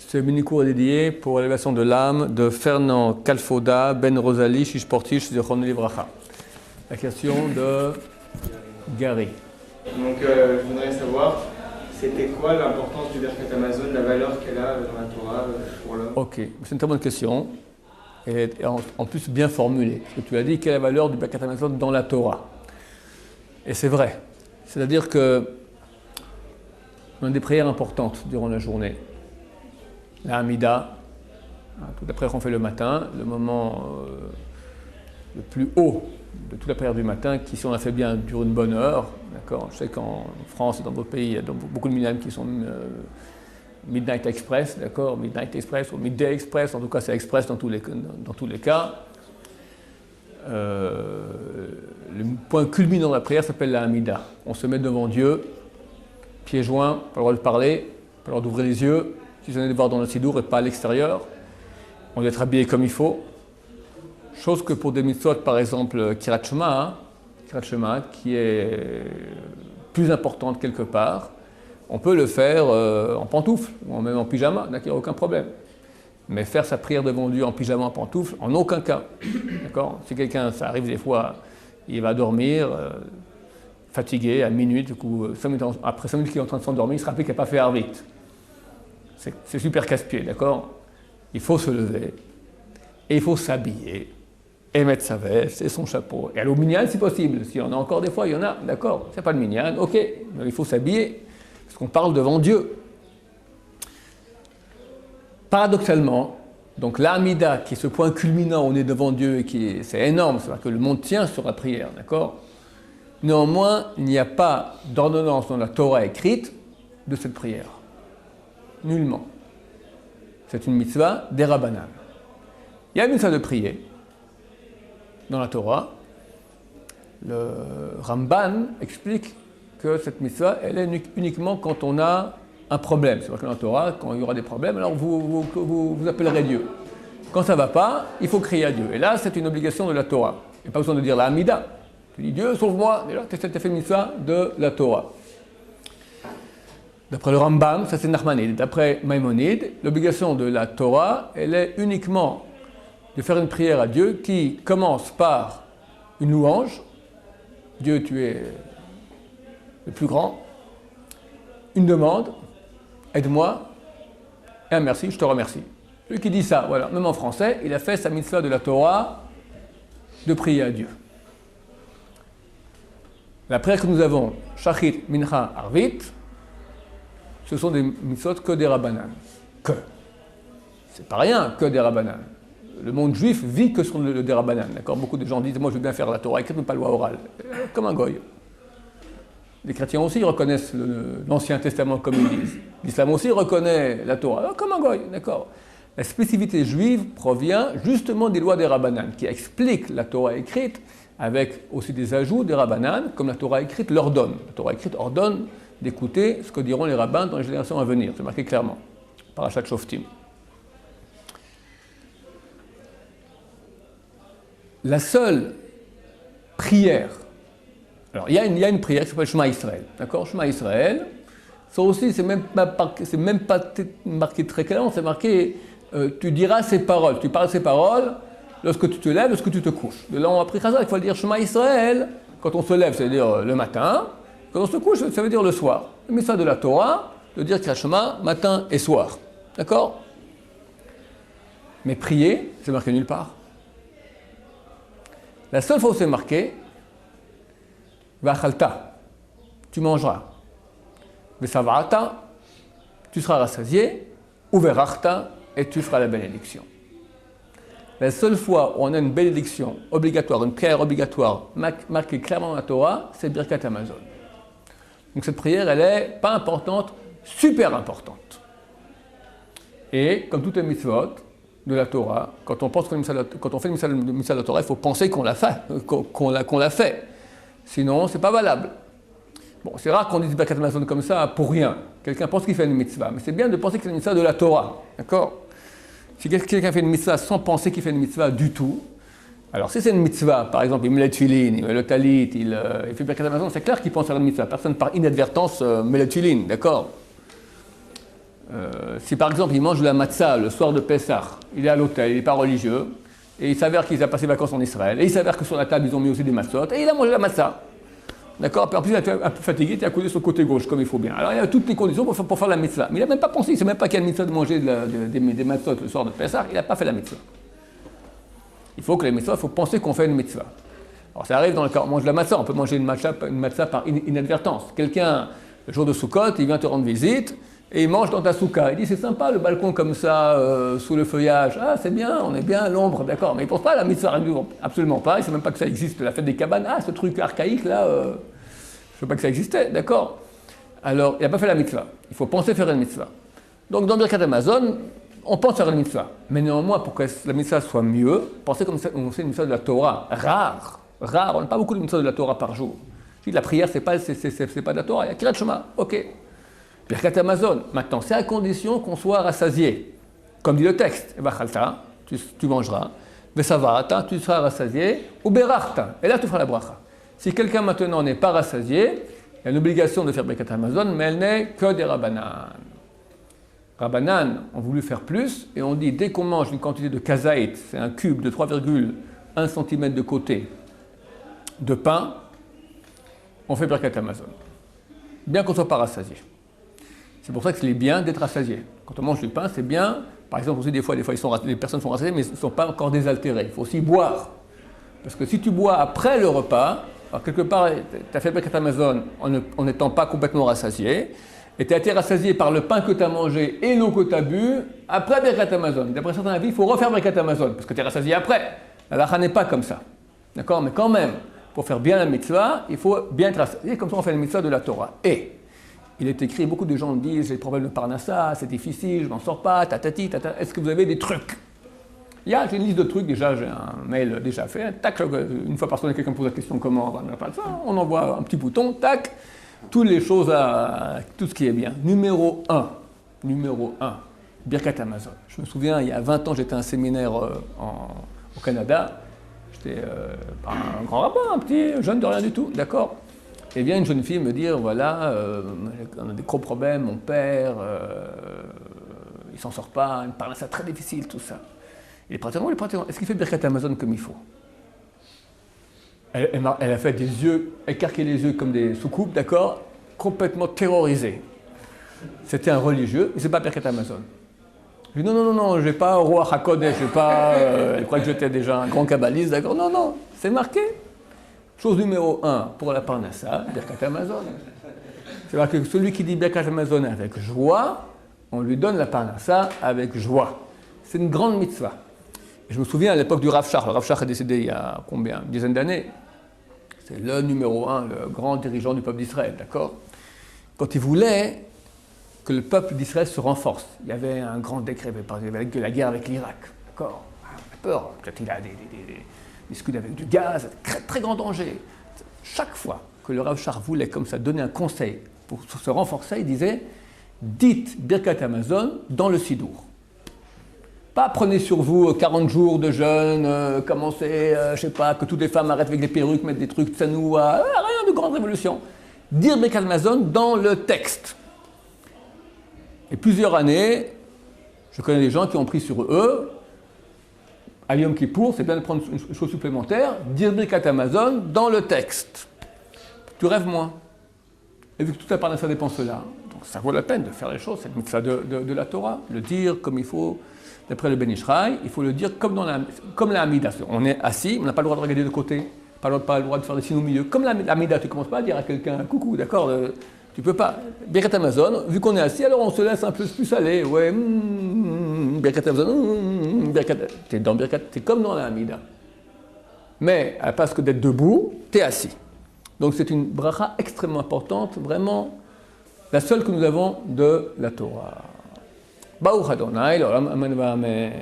Ce mini-cours est dédié pour l'élévation de l'âme de Fernand Kalfoda, Ben Rosalie, Shishportish, Zichron Livracha. La question de Gary. Donc, je voudrais savoir, c'était quoi l'importance du Birkat Hamazon, la valeur qu'elle a dans la Torah pour l'homme? Ok, c'est une très bonne question. Et en plus bien formulée. Parce que tu as dit quelle est la valeur du Birkat Hamazon dans la Torah. Et c'est vrai. C'est-à-dire que on a des prières importantes durant la journée. La Hamida, toute la prière qu'on fait le matin, le moment le plus haut de toute la prière du matin, qui si on la fait bien dure une bonne heure. D'accord. Je sais qu'en France et dans d'autres pays, il y a beaucoup de minyan qui sont Midnight Express, d'accord, Midnight Express ou Midday Express, en tout cas c'est Express dans tous les cas. Le point culminant de la prière s'appelle la Hamida. On se met devant Dieu, pieds joints, pas le droit de parler, pas le droit d'ouvrir les yeux, si on est de voir dans le sidour et pas à l'extérieur. On doit être habillé comme il faut. Chose que pour des mitzvot, par exemple, Kirat Shema, qui est plus importante quelque part, on peut le faire en pantoufles, ou même en pyjama, il n'y a aucun problème. Mais faire sa prière devant Dieu en pyjama, en pantoufles, en aucun cas. D'accord ? Si quelqu'un, ça arrive des fois, il va dormir, fatigué, à minuit, du coup, après 5 minutes qu'il est en train de s'endormir, il se rappelle qu'il n'a pas fait Arvit. C'est super casse-pied, d'accord ? Il faut se lever, et il faut s'habiller, et mettre sa veste et son chapeau. Et aller au minyan si possible. S'il y en a encore des fois, il y en a, d'accord, c'est pas le minyan, ok, mais il faut s'habiller, parce qu'on parle devant Dieu. Paradoxalement, donc l'Amida, qui est ce point culminant, on est devant Dieu, et c'est énorme, c'est-à-dire que le monde tient sur la prière, d'accord ? Néanmoins, il n'y a pas d'ordonnance dans la Torah écrite de cette prière. Nullement. C'est une mitzvah des Rabbanan. Il y a une mitzvah de prier dans la Torah. Le Ramban explique que cette mitzvah, elle est uniquement quand on a un problème. C'est-à-dire que dans la Torah, quand il y aura des problèmes, alors vous appellerez Dieu. Quand ça ne va pas, il faut crier à Dieu. Et là, c'est une obligation de la Torah. Il n'y a pas besoin de dire la Hamida. Tu dis Dieu, sauve-moi. Et là, tu as fait une mitzvah de la Torah. D'après le Rambam, ça c'est Nachmanide. D'après Maïmonide, l'obligation de la Torah, elle est uniquement de faire une prière à Dieu qui commence par une louange. Dieu, tu es le plus grand. Une demande, aide-moi, et un merci, je te remercie. Celui qui dit ça, voilà, même en français, il a fait sa mitzvah de la Torah de prier à Dieu. La prière que nous avons, Shachit, Mincha, Arvit, ce sont des mitzvot que des Rabbanan. Que. C'est pas rien, que des Rabbanan. Le monde juif vit que sur des Rabbanan. D'accord ? Beaucoup de gens disent, moi je veux bien faire la Torah écrite, mais pas la loi orale. Comme un goy. Les chrétiens aussi reconnaissent l'Ancien Testament comme ils disent. L'islam aussi reconnaît la Torah, comme un goy, d'accord ? La spécificité juive provient justement des lois des Rabbanan, qui expliquent la Torah écrite, avec aussi des ajouts des Rabbanan, comme la Torah écrite leur donne. La Torah écrite ordonne d'écouter ce que diront les rabbins dans les générations à venir. C'est marqué clairement, Parashat Shoftim. La seule prière, alors il y a une prière qui s'appelle Shema Israël, d'accord ? Shema Israël, ça aussi c'est même pas marqué très clairement, c'est marqué tu diras ces paroles, tu parles ces paroles lorsque tu te lèves, lorsque tu te couches. De là on a appris ça, il faut dire Shema Israël quand on se lève, c'est-à-dire le matin, quand on se couche, ça veut dire le soir. Mais ça de la Torah, de dire Kriyat Shema matin et soir, d'accord ? Mais prier, c'est marqué nulle part. La seule fois où c'est marqué, Vachalta, tu mangeras. Vesavata, tu seras rassasié. Ou Verachta, et tu feras la bénédiction. La seule fois où on a une bénédiction obligatoire, une prière obligatoire, marquée clairement dans la Torah, c'est Birkat Hamazon. Donc cette prière, elle est pas importante, super importante. Et comme toutes les mitzvot de la Torah, quand on fait une mitzvah de la Torah, il faut penser qu'on l'a fait. Sinon, c'est pas valable. Bon, c'est rare qu'on dise Birkat Hamazon comme ça pour rien. Quelqu'un pense qu'il fait une mitzvah, mais c'est bien de penser que c'est une mitzvah de la Torah, d'accord ? Si quelqu'un fait une mitzvah sans penser qu'il fait une mitzvah du tout, alors si c'est une mitzvah, par exemple, il met le tefillin, il met le talit, il fait Birkat Hamazon, c'est clair qu'il pense à une mitzvah. Personne par inadvertance met le tefillin, d'accord ? Si par exemple il mange de la matzah le soir de Pessah, il est à l'hôtel, il n'est pas religieux, et il s'avère qu'il a passé des vacances en Israël, et il s'avère que sur la table ils ont mis aussi des matzot, et il a mangé la matzah. D'accord. Puis en plus, il est un peu fatigué, il est accoudé sur le côté gauche, comme il faut bien. Alors, il y a toutes les conditions pour faire la mitzvah. Mais il n'a même pas pensé, il ne sait même pas qu'il y a une mitzvah de manger des matzot le soir de Pessah, il n'a pas fait la mitzvah. Il faut que les mitzvahs, il faut penser qu'on fait une mitzvah. Alors, ça arrive dans le cas, on mange la matzah, on peut manger une matzah par inadvertance. Quelqu'un, le jour de Sukkot, il vient te rendre visite, et il mange dans ta souka. Il dit, c'est sympa le balcon comme ça, sous le feuillage. Ah, c'est bien, on est bien à l'ombre, d'accord. Mais il ne pense pas à la mitzvah, absolument pas. Il ne sait même pas que ça existe, la fête des cabanes. Ah, ce truc archaïque là, je ne sais pas que ça existait, d'accord. Alors, il n'a pas fait la mitzvah. Il faut penser faire une mitzvah. Donc, dans Birkat Hamazon, on pense faire une mitzvah. Mais néanmoins, pour que la mitzvah soit mieux, pensez comme ça, on fait une mitzvah de la Torah. Rare. On n'a pas beaucoup de mitzvahs de la Torah par jour. Je dis, la prière, c'est pas de la Torah. Il y a Kirat Shema, ok. Birkat Hamazon, maintenant, c'est à condition qu'on soit rassasié. Comme dit le texte, Vachalta, tu mangeras. Vesavata, tu seras rassasié. Ou Berachta, et là tu feras la bracha. Si quelqu'un maintenant n'est pas rassasié, il y a une obligation de faire Birkat Hamazon, mais elle n'est que des Rabbanan. Rabbanan ont voulu faire plus, et on dit, dès qu'on mange une quantité de kazaït, c'est un cube de 3,1 cm de côté de pain, on fait Birkat Hamazon. Bien qu'on ne soit pas rassasié. C'est pour ça que c'est bien d'être rassasié. Quand on mange du pain, c'est bien. Par exemple, aussi, des fois les personnes sont rassasiées, mais ils ne sont pas encore désaltérées. Il faut aussi boire. Parce que si tu bois après le repas, alors quelque part, tu as fait Birkat Hamazon en n'étant pas complètement rassasié, et tu as été rassasié par le pain que tu as mangé et l'eau que tu as bu, après Birkat Hamazon. D'après certains avis, il faut refaire Birkat Hamazon, parce que tu es rassasié après. La halakha n'est pas comme ça. D'accord. Mais quand même, pour faire bien la mitzvah, il faut bien être rassasié, comme ça on fait la mitzvah de la Torah. Et il est écrit, beaucoup de gens disent, j'ai des problèmes de parnassa, c'est difficile, je m'en sors pas, tatati, tata. Est-ce que vous avez des trucs? J'ai une liste de trucs, déjà, j'ai un mail déjà fait, tac, une fois par semaine, quelqu'un me pose la question comment on va faire ça, on envoie un petit bouton, tac, toutes les choses, tout ce qui est bien. Numéro 1, Birkat Hamazon. Je me souviens, il y a 20 ans, j'étais à un séminaire au Canada, j'étais pas un grand rabbin, un petit jeune de rien du tout, d'accord. Et vient une jeune fille me dire, voilà, on a des gros problèmes, mon père, il s'en sort pas, il me parle, c'est très difficile, tout ça. Il est pratiquement, est-ce qu'il fait Birkat Hamazon comme il faut? Elle a fait des yeux, écarqué les yeux comme des soucoupes, d'accord, complètement terrorisé. C'était un religieux, mais c'est pas Birkat Hamazon. Je dis non, je vais pas au roi HaKodesh, je vais pas, elle croit que j'étais déjà un grand kabbaliste, d'accord, non, c'est marqué. Chose numéro 1, pour la parnassa, Birkat Hamazon. C'est-à-dire que celui qui dit Birkat Hamazon avec joie, on lui donne la parnassa avec joie. C'est une grande mitzvah. Et je me souviens à l'époque du Rav Shach. Le Rav Shach est décédé il y a combien? Une dizaine d'années. C'est le numéro 1, le grand dirigeant du peuple d'Israël, d'accord? Quand il voulait que le peuple d'Israël se renforce, il y avait un grand décret, il y avait la guerre avec l'Irak, d'accord? On a peur, peut-être il a des scuds avec du gaz, très, très grand danger. Chaque fois que le Rav Shach voulait comme ça donner un conseil pour se renforcer, il disait « Dites Birkat Hamazon dans le Sidour ». Pas prenez sur vous 40 jours de jeûne, commencez, je sais pas, que toutes les femmes arrêtent avec les perruques, mettre des trucs tsanoua, rien de grande révolution. Dire Birkat Hamazon dans le texte. Et plusieurs années, je connais des gens qui ont pris sur eux, à Yom Kippour, c'est bien de prendre une chose supplémentaire, dire Birkat Hamazon dans le texte. Tu rêves moins. Et vu que tout la parnassa dépend de cela, donc ça vaut la peine de faire les choses, c'est ça de la Torah, le dire comme il faut. D'après le Ben Ishraï, il faut le dire comme la Hamida. On est assis, on n'a pas le droit de regarder de côté, pas le droit de faire des signes au milieu. Comme la Hamida, tu ne commences pas à dire à quelqu'un « coucou », d'accord, tu ne peux pas. Birkat Hamazon, vu qu'on est assis, alors on se laisse un peu plus aller. Ouais, Birkat Hamazon, t'es comme dans la Hamida. Mais, parce que d'être debout, tu es assis. Donc c'est une bracha extrêmement importante, vraiment la seule que nous avons de la Torah. Baruch Adonai, l'olam, amen, amen.